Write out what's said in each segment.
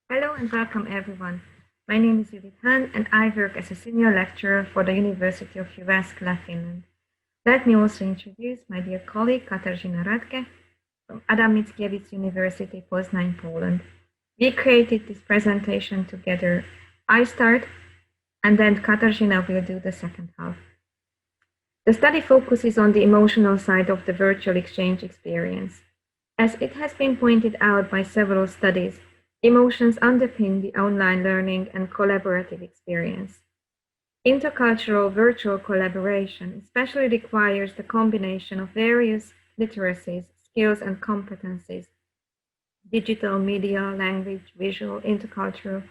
Hello and welcome everyone. My name is Judit Hahn and I work as a senior lecturer for the University of Jyväskylä, Finland. Let me also introduce my dear colleague Katarzyna Radke from Adam Mickiewicz University, Poznań, Poland. We created this presentation together. I start and then Katarzyna will do the second half. The study focuses on the emotional side of the virtual exchange experience. As it has been pointed out by several studies, emotions underpin the online learning and collaborative experience. Intercultural virtual collaboration especially requires the combination of various literacies, skills, and competencies: digital, media, language, visual, intercultural,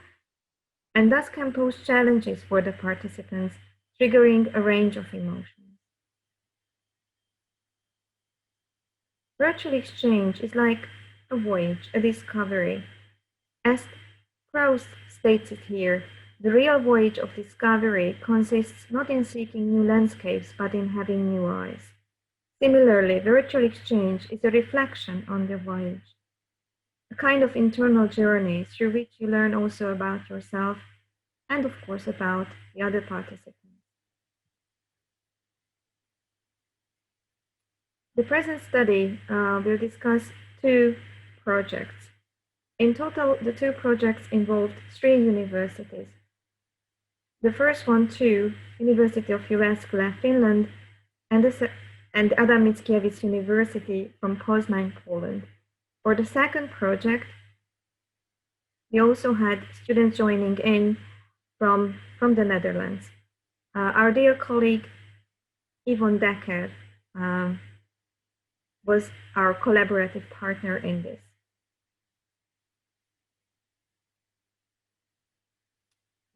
and thus can pose challenges for the participants, triggering a range of emotions. Virtual exchange is like a voyage, a discovery. As Proust states it here, the real voyage of discovery consists not in seeking new landscapes, but in having new eyes. Similarly, virtual exchange is a reflection on the voyage, a kind of internal journey through which you learn also about yourself and, of course, about the other participants. The present study will discuss two projects. In total, the two projects involved 3 universities. The first one, University of Jyväskylä, Finland, and Adam Mickiewicz University from Poznań, Poland. For the second project, we also had students joining in from the Netherlands. Our dear colleague Yvonne Dekker was our collaborative partner in this.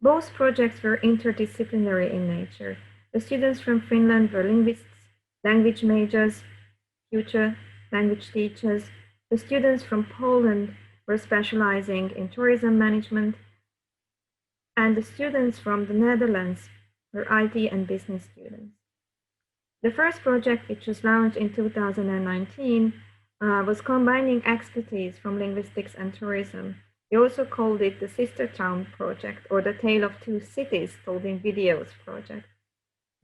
Both projects were interdisciplinary in nature. The students from Finland were linguists, language majors, future language teachers. The students from Poland were specializing in tourism management, and the students from the Netherlands were IT and business students. The first project, which was launched in 2019, was combining expertise from linguistics and tourism. We also called it the Sister Town Project, or the Tale of Two Cities Told in Videos project.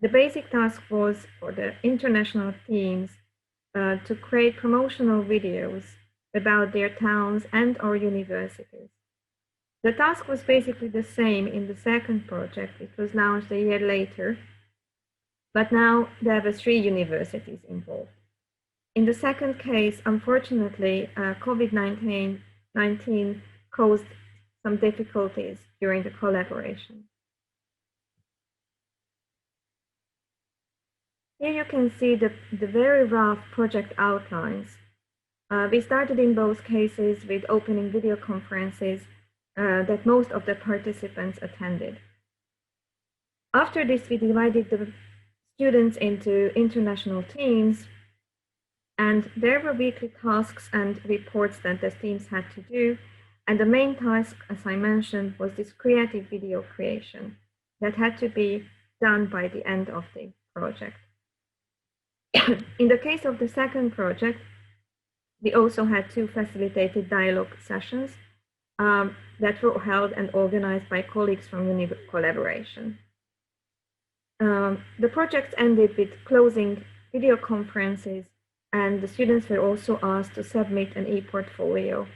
The basic task was for the international teams to create promotional videos about their towns and or universities. The task was basically the same in the second project. It was launched a year later, but now there were 3 universities involved. In the second case, unfortunately, COVID-19 caused some difficulties during the collaboration. Here you can see the very rough project outlines. We started in both cases with opening video conferences that most of the participants attended. After this, we divided the students into international teams, and there were weekly tasks and reports that the teams had to do. And the main task, as I mentioned, was this creative video creation that had to be done by the end of the project. In the case of the second project, we also had 2 facilitated dialogue sessions that were held and organized by colleagues from collaboration. The projects ended with closing video conferences, and the students were also asked to submit an e-portfolio.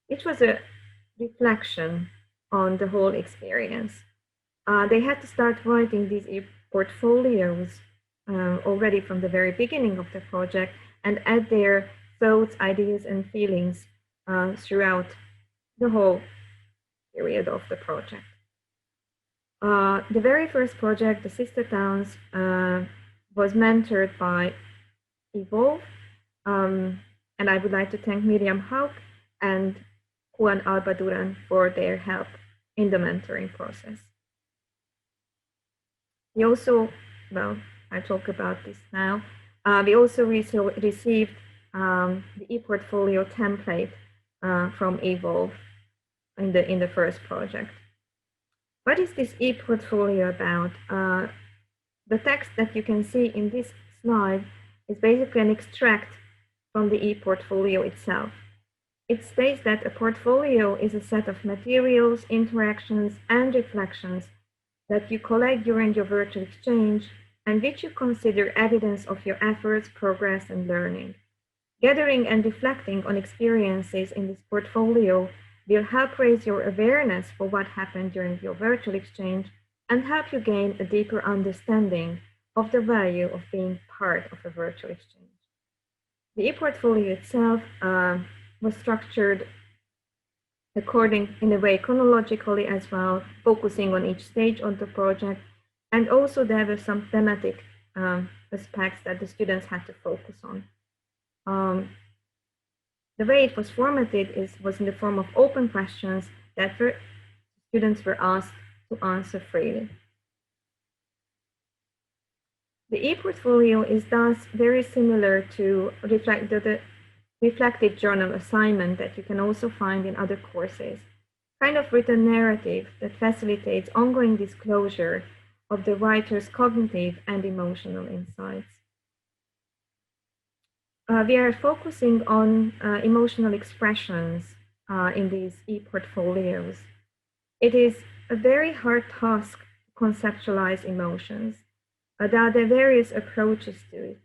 It was a reflection on the whole experience. They had to start writing these e-portfolios already from the very beginning of the project and add their thoughts, ideas, and feelings throughout the whole period of the project. The very first project, the Sister Towns, was mentored by Evolve, and I would like to thank Miriam Haug and Juan Albaduran for their help in the mentoring process. We also, well, I talk about this now. We also received the e-portfolio template from Evolve in the first project. What is this e-portfolio about? The text that you can see in this slide is basically an extract from the e-portfolio itself. It states that a portfolio is a set of materials, interactions, and reflections that you collect during your virtual exchange and which you consider evidence of your efforts, progress, and learning. Gathering and reflecting on experiences in this portfolio will help raise your awareness for what happened during your virtual exchange and help you gain a deeper understanding of the value of being part of a virtual exchange. The e-portfolio itself was structured in a way chronologically as well, focusing on each stage of the project. And also there were some thematic aspects that the students had to focus on. The way it was formatted was in the form of open questions that students were asked to answer freely. The e-portfolio is thus very similar to the reflective journal assignment that you can also find in other courses, kind of written narrative that facilitates ongoing disclosure of the writer's cognitive and emotional insights. We are focusing on emotional expressions in these e-portfolios. It is a very hard task to conceptualize emotions. There are various approaches to it.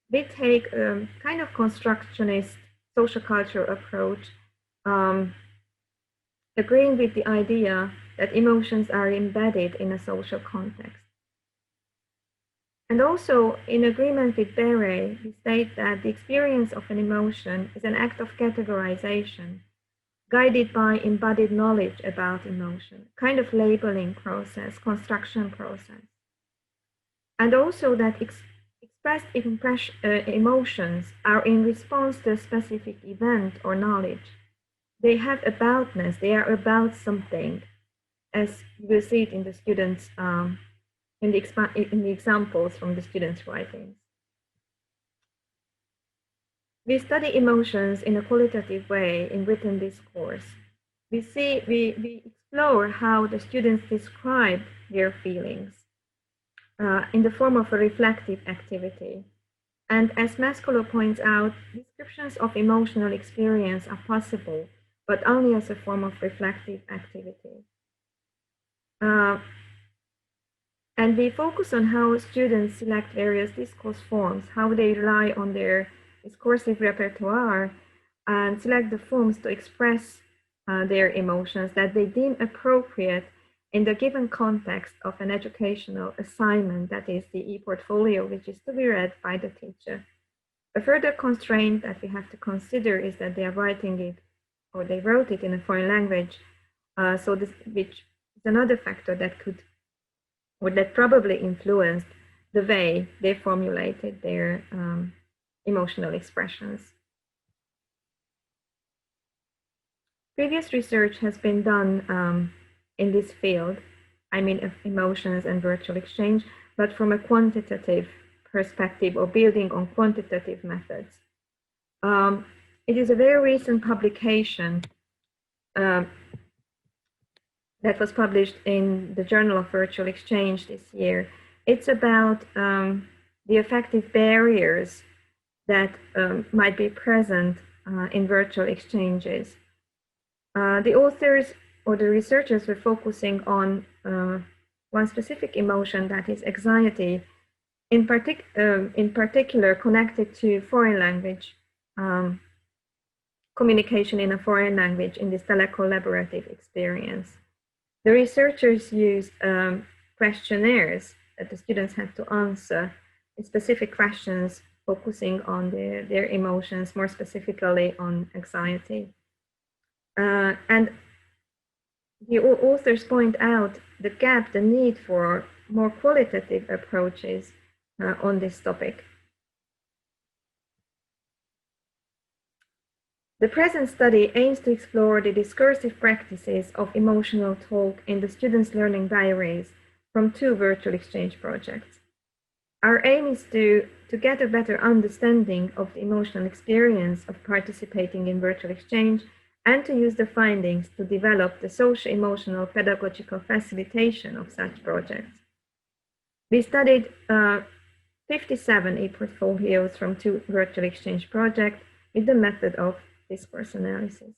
We take a kind of constructionist social cultural approach, agreeing with the idea that emotions are embedded in a social context. And also, in agreement with Beret, we state that the experience of an emotion is an act of categorization, guided by embodied knowledge about emotion, kind of labeling process, construction process. And also that expressed emotions are in response to a specific event or knowledge. They have aboutness, they are about something, as you will see it in the students' in the examples from the students' writings. We study emotions in a qualitative way in written discourse. We explore how the students describe their feelings in the form of a reflective activity. And as Mascolo points out, descriptions of emotional experience are possible, but only as a form of reflective activity. And we focus on how students select various discourse forms, how they rely on their discursive repertoire and select the forms to express their emotions that they deem appropriate in the given context of an educational assignment, that is the e-portfolio, which is to be read by the teacher. A further constraint that we have to consider is that they are writing it, or they wrote it in a foreign language, which is another factor that could, or that probably influenced the way they formulated their emotional expressions. Previous research has been done in this field, I mean of emotions and virtual exchange, but from a quantitative perspective or building on quantitative methods. It is a very recent publication that was published in the Journal of Virtual Exchange this year. It's about the effective barriers that might be present in virtual exchanges. The authors or the researchers were focusing on one specific emotion, that is anxiety, in particular connected to foreign language, communication in a foreign language in this telecollaborative experience. The researchers used questionnaires that the students had to answer specific questions focusing on their emotions, more specifically on anxiety. And the authors point out the gap, the need for more qualitative approaches on this topic. The present study aims to explore the discursive practices of emotional talk in the students' learning diaries from 2 virtual exchange projects. Our aim is to get a better understanding of the emotional experience of participating in virtual exchange and to use the findings to develop the socio-emotional pedagogical facilitation of such projects. We studied 57 e-portfolios from 2 virtual exchange projects with the method of discourse analysis.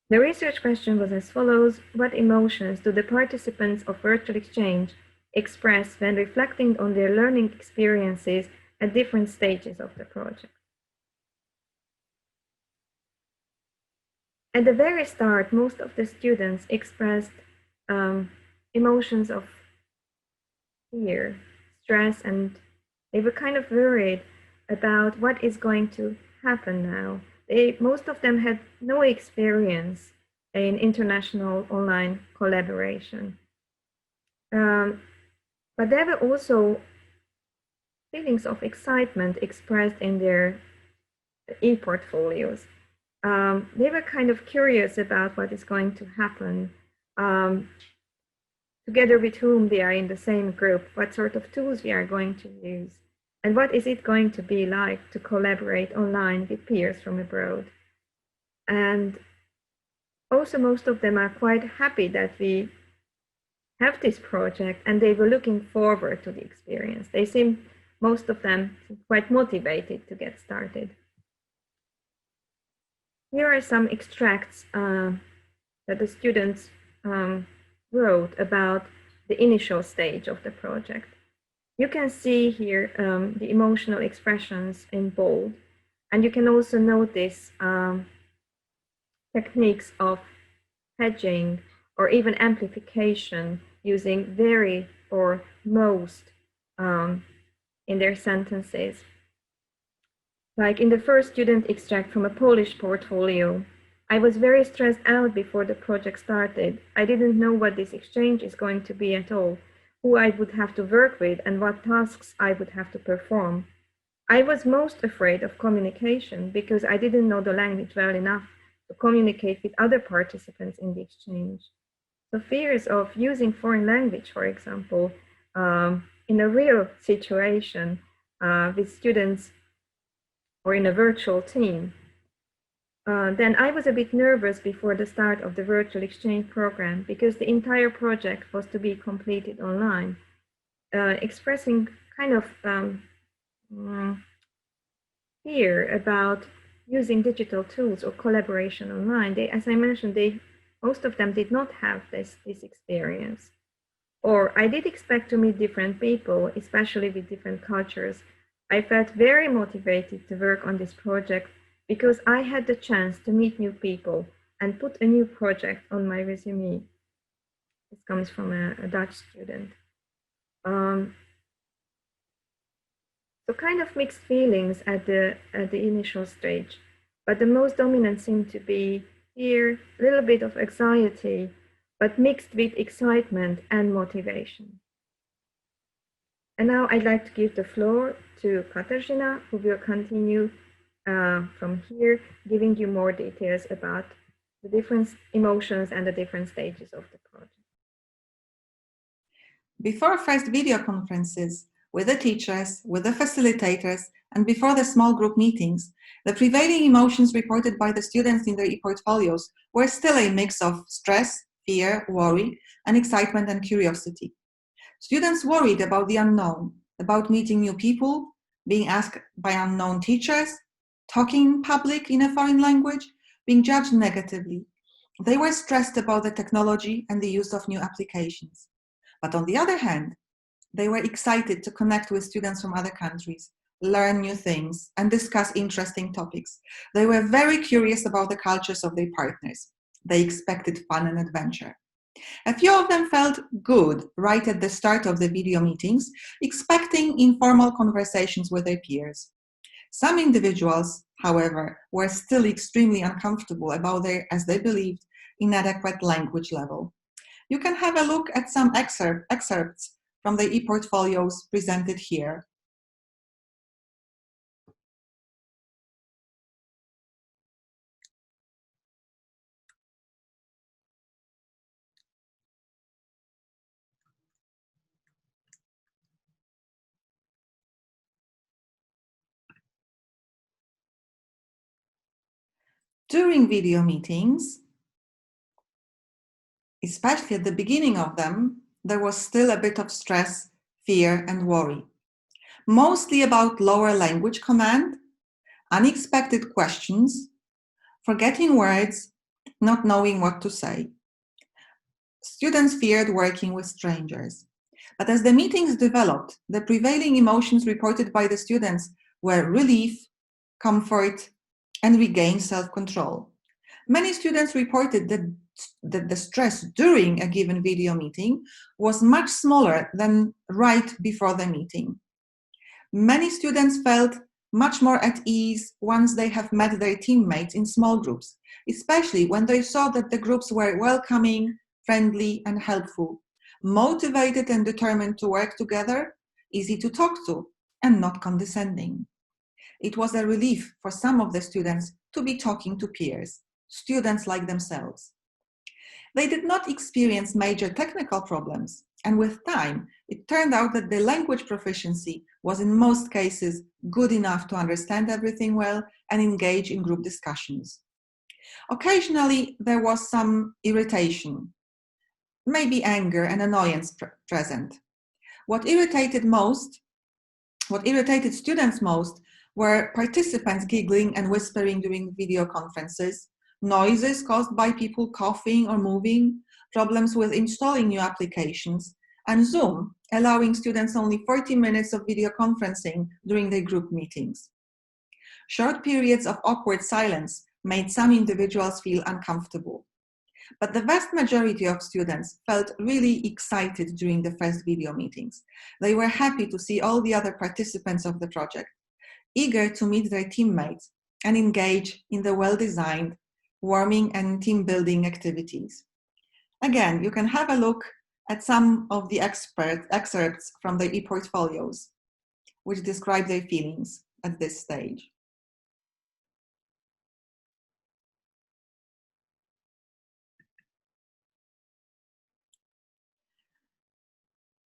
The research question was as follows: what emotions do the participants of virtual exchange express when reflecting on their learning experiences at different stages of the project? At the very start, most of the students expressed emotions of fear, stress, and they were kind of worried about what is going to happen now. Most of them had no experience in international online collaboration. But there were also feelings of excitement expressed in their e-portfolios. They were kind of curious about what is going to happen, together with whom they are in the same group, what sort of tools we are going to use, and what is it going to be like to collaborate online with peers from abroad. And also most of them are quite happy that we have this project, and they were looking forward to the experience. They seem, most of them, quite motivated to get started. Here are some extracts that the students wrote about the initial stage of the project. You can see here the emotional expressions in bold, and you can also notice techniques of hedging or even amplification using very or most in their sentences. Like in the first student extract from a Polish portfolio, I was very stressed out before the project started. I didn't know what this exchange is going to be at all, who I would have to work with, and what tasks I would have to perform. I was most afraid of communication because I didn't know the language well enough to communicate with other participants in the exchange. So fears of using foreign language, for example, in a real situation with students or in a virtual team. Then I was a bit nervous before the start of the virtual exchange program because the entire project was to be completed online, expressing kind of fear about using digital tools or collaboration online. As I mentioned, most of them did not have this experience. Or I did expect to meet different people, especially with different cultures. I felt very motivated to work on this project because I had the chance to meet new people and put a new project on my resume. This comes from a Dutch student. So kind of mixed feelings at the initial stage, but the most dominant seemed to be fear, a little bit of anxiety, but mixed with excitement and motivation. And now I'd like to give the floor to Katarzyna, who will continue from here, giving you more details about the different emotions and the different stages of the project. Before first video conferences with the teachers, with the facilitators, and before the small group meetings, the prevailing emotions reported by the students in their e-portfolios were still a mix of stress, fear, worry, and excitement and curiosity. Students worried about the unknown, about meeting new people, being asked by unknown teachers, talking in public in a foreign language, being judged negatively. They were stressed about the technology and the use of new applications. But on the other hand, they were excited to connect with students from other countries, learn new things, and discuss interesting topics. They were very curious about the cultures of their partners. They expected fun and adventure. A few of them felt good right at the start of the video meetings, expecting informal conversations with their peers. Some individuals, however, were still extremely uncomfortable about their, as they believed, inadequate language level. You can have a look at some excerpts from the e-portfolios presented here. During video meetings, especially at the beginning of them, there was still a bit of stress, fear, and worry. Mostly about lower language command, unexpected questions, forgetting words, not knowing what to say. Students feared working with strangers. But as the meetings developed, the prevailing emotions reported by the students were relief, comfort, and regained self-control. Many students reported that the stress during a given video meeting was much smaller than right before the meeting. Many students felt much more at ease once they have met their teammates in small groups, especially when they saw that the groups were welcoming, friendly, and helpful, motivated and determined to work together, easy to talk to, and not condescending. It was a relief for some of the students to be talking to peers, students like themselves. They did not experience major technical problems, and with time, it turned out that the language proficiency was in most cases good enough to understand everything well and engage in group discussions. Occasionally, there was some irritation, maybe anger and annoyance present. What irritated students most were participants giggling and whispering during video conferences, noises caused by people coughing or moving, problems with installing new applications, and Zoom allowing students only 40 minutes of video conferencing during their group meetings. Short periods of awkward silence made some individuals feel uncomfortable. But the vast majority of students felt really excited during the first video meetings. They were happy to see all the other participants of the project, eager to meet their teammates and engage in the well-designed warming and team-building activities. Again, you can have a look at some of the excerpts from their e-portfolios, which describe their feelings at this stage.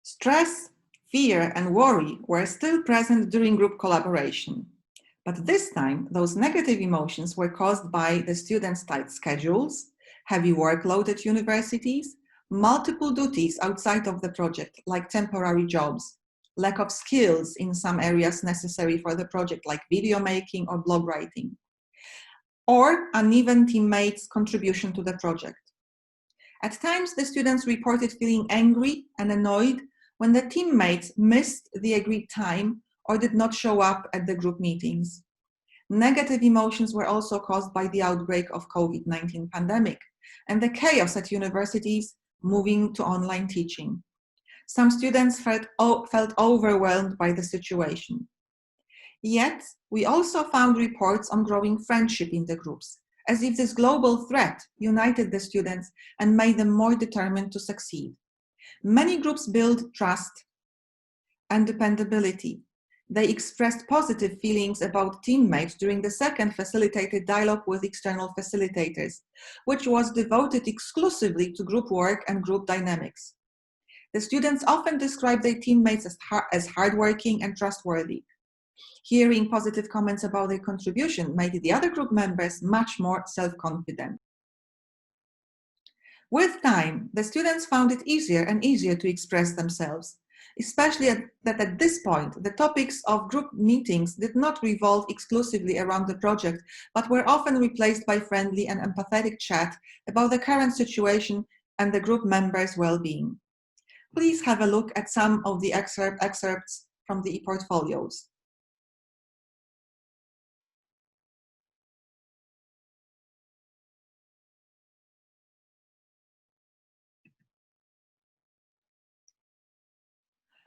Stress, fear, and worry were still present during group collaboration. But this time, those negative emotions were caused by the students' tight schedules, heavy workload at universities, multiple duties outside of the project, like temporary jobs, lack of skills in some areas necessary for the project, like video making or blog writing, or uneven teammates' contribution to the project. At times, the students reported feeling angry and annoyed when the teammates missed the agreed time or did not show up at the group meetings. Negative emotions were also caused by the outbreak of COVID-19 pandemic and the chaos at universities moving to online teaching. Some students felt overwhelmed by the situation. Yet, we also found reports on growing friendship in the groups, as if this global threat united the students and made them more determined to succeed. Many groups build trust and dependability. They expressed positive feelings about teammates during the second facilitated dialogue with external facilitators, which was devoted exclusively to group work and group dynamics. The students often described their teammates as hardworking and trustworthy. Hearing positive comments about their contribution made the other group members much more self-confident. With time, the students found it easier and easier to express themselves, especially that at this point, the topics of group meetings did not revolve exclusively around the project, but were often replaced by friendly and empathetic chat about the current situation and the group members' well-being. Please have a look at some of the excerpts from the e-portfolios.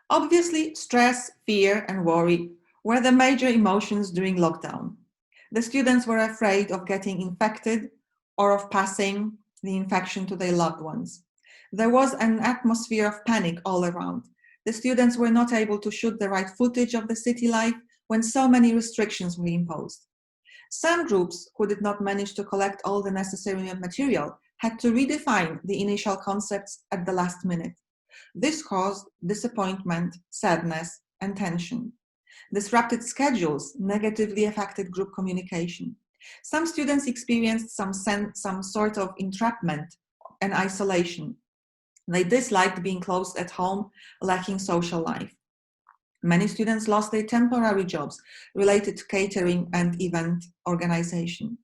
Obviously, stress, fear, and worry were the major emotions during lockdown. The students were afraid of getting infected or of passing the infection to their loved ones. There was an atmosphere of panic all around. The students were not able to shoot the right footage of the city life when so many restrictions were imposed. Some groups who did not manage to collect all the necessary material had to redefine the initial concepts at the last minute. This caused disappointment, sadness, and tension. Disrupted schedules negatively affected group communication. Some students experienced some sort of entrapment and isolation. They disliked being closed at home, lacking social life. Many students lost their temporary jobs related to catering and event organization.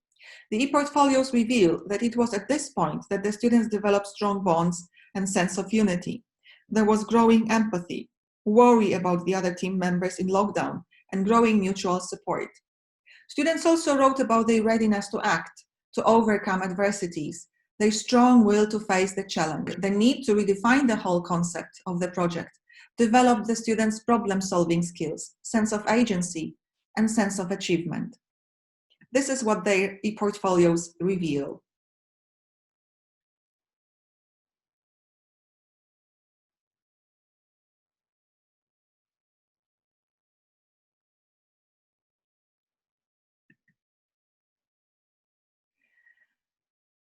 The e-portfolios reveal that it was at this point that the students developed strong bonds and sense of unity. There was growing empathy, worry about the other team members in lockdown, and growing mutual support. Students also wrote about their readiness to act, to overcome adversities, their strong will to face the challenge, the need to redefine the whole concept of the project, developed the students' problem-solving skills, sense of agency, and sense of achievement. This is what their e-portfolios reveal.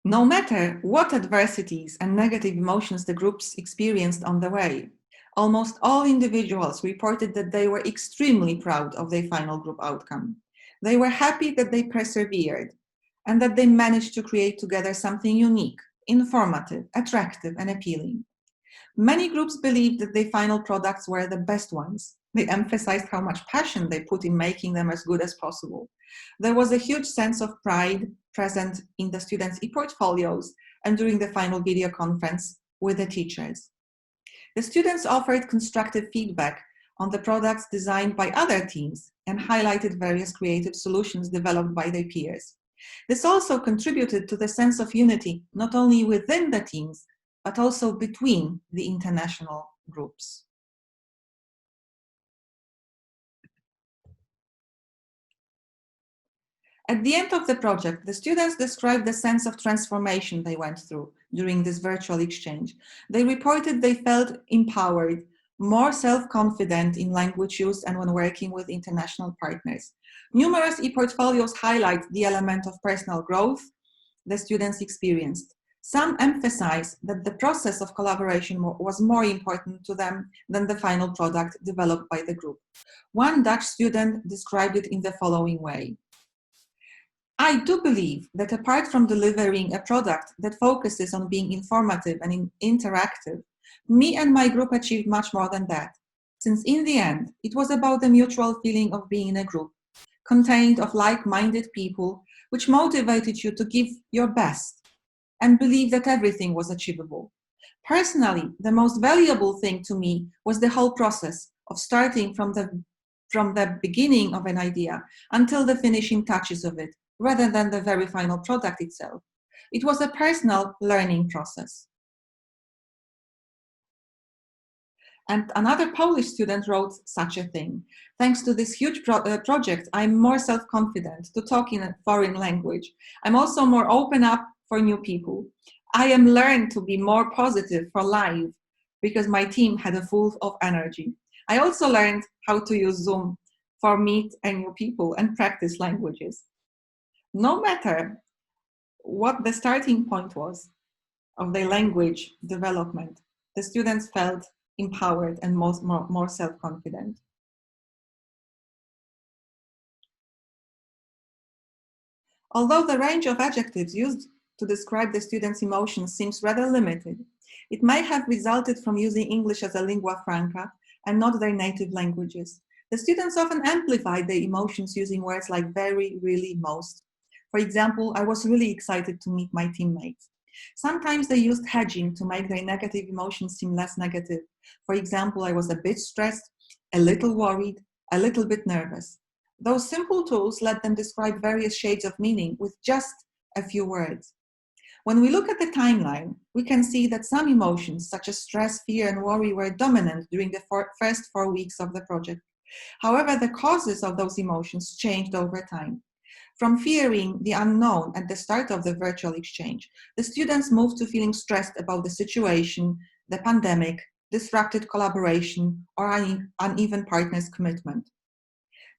No matter what adversities and negative emotions the groups experienced on the way, almost all individuals reported that they were extremely proud of their final group outcome. They were happy that they persevered and that they managed to create together something unique, informative, attractive, and appealing. Many groups believed that their final products were the best ones. They emphasized how much passion they put in making them as good as possible. There was a huge sense of pride present in the students' e-portfolios and during the final video conference with the teachers. The students offered constructive feedback on the products designed by other teams and highlighted various creative solutions developed by their peers. This also contributed to the sense of unity, not only within the teams, but also between the international groups. At the end of the project, the students described the sense of transformation they went through during this virtual exchange. They reported they felt empowered, more self-confident in language use and when working with international partners. Numerous e-portfolios highlight the element of personal growth the students experienced. Some emphasize that the process of collaboration was more important to them than the final product developed by the group. One Dutch student described it in the following way. I do believe that apart from delivering a product that focuses on being informative and interactive, me and my group achieved much more than that, since in the end, it was about the mutual feeling of being in a group, contained of like-minded people, which motivated you to give your best and believe that everything was achievable. Personally, the most valuable thing to me was the whole process of starting from the beginning of an idea until the finishing touches of it, rather than the very final product itself. It was a personal learning process. And another Polish student wrote such a thing. Thanks to this huge project, I'm more self-confident to talk in a foreign language. I'm also more open up for new people. I am learned to be more positive for life because my team had a full of energy. I also learned how to use Zoom for meet and new people and practice languages. No matter what the starting point was of their language development, the students felt empowered and more self-confident. Although the range of adjectives used to describe the students' emotions seems rather limited, it may have resulted from using English as a lingua franca and not their native languages. The students often amplified their emotions using words like very, really, most. For example, I was really excited to meet my teammates. Sometimes they used hedging to make their negative emotions seem less negative. For example, I was a bit stressed, a little worried, a little bit nervous. Those simple tools let them describe various shades of meaning with just a few words. When we look at the timeline, we can see that some emotions, such as stress, fear, and worry, were dominant during the first 4 weeks of the project. However, the causes of those emotions changed over time. From fearing the unknown at the start of the virtual exchange, the students moved to feeling stressed about the situation, the pandemic, disrupted collaboration, or uneven partners' commitment.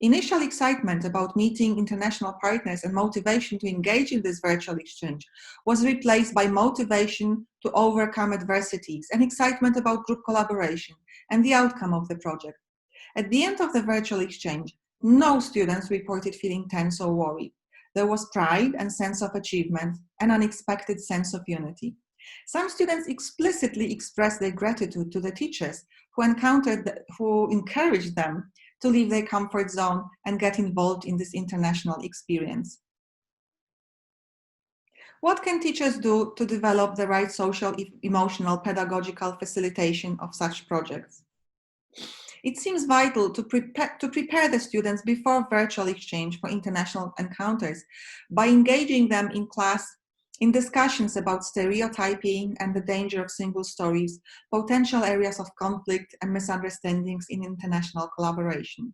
Initial excitement about meeting international partners and motivation to engage in this virtual exchange was replaced by motivation to overcome adversities and excitement about group collaboration and the outcome of the project. At the end of the virtual exchange, no students reported feeling tense or worried. There was pride and sense of achievement, an unexpected sense of unity. Some students explicitly express their gratitude to the teachers who encouraged them to leave their comfort zone and get involved in this international experience. What can teachers do to develop the right social, emotional, pedagogical facilitation of such projects? It seems vital to prepare the students before virtual exchange for international encounters by engaging them in class in discussions about stereotyping and the danger of single stories, potential areas of conflict and misunderstandings in international collaboration.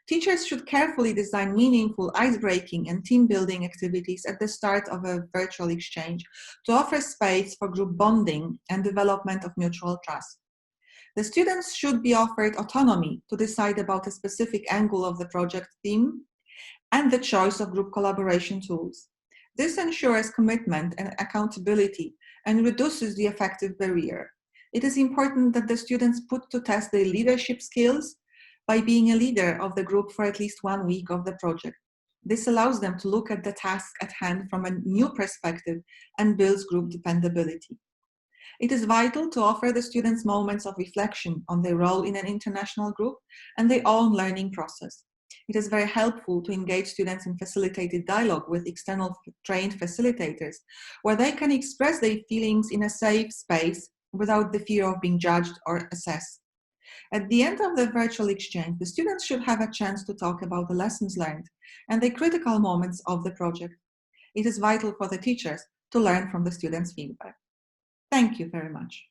Teachers should carefully design meaningful ice-breaking and team-building activities at the start of a virtual exchange to offer space for group bonding and development of mutual trust. The students should be offered autonomy to decide about a specific angle of the project theme and the choice of group collaboration tools. This ensures commitment and accountability and reduces the affective barrier. It is important that the students put to test their leadership skills by being a leader of the group for at least 1 week of the project. This allows them to look at the task at hand from a new perspective and builds group dependability. It is vital to offer the students moments of reflection on their role in an international group and their own learning process. It is very helpful to engage students in facilitated dialogue with external trained facilitators, where they can express their feelings in a safe space without the fear of being judged or assessed. At the end of the virtual exchange, the students should have a chance to talk about the lessons learned and the critical moments of the project. It is vital for the teachers to learn from the students' feedback. Thank you very much.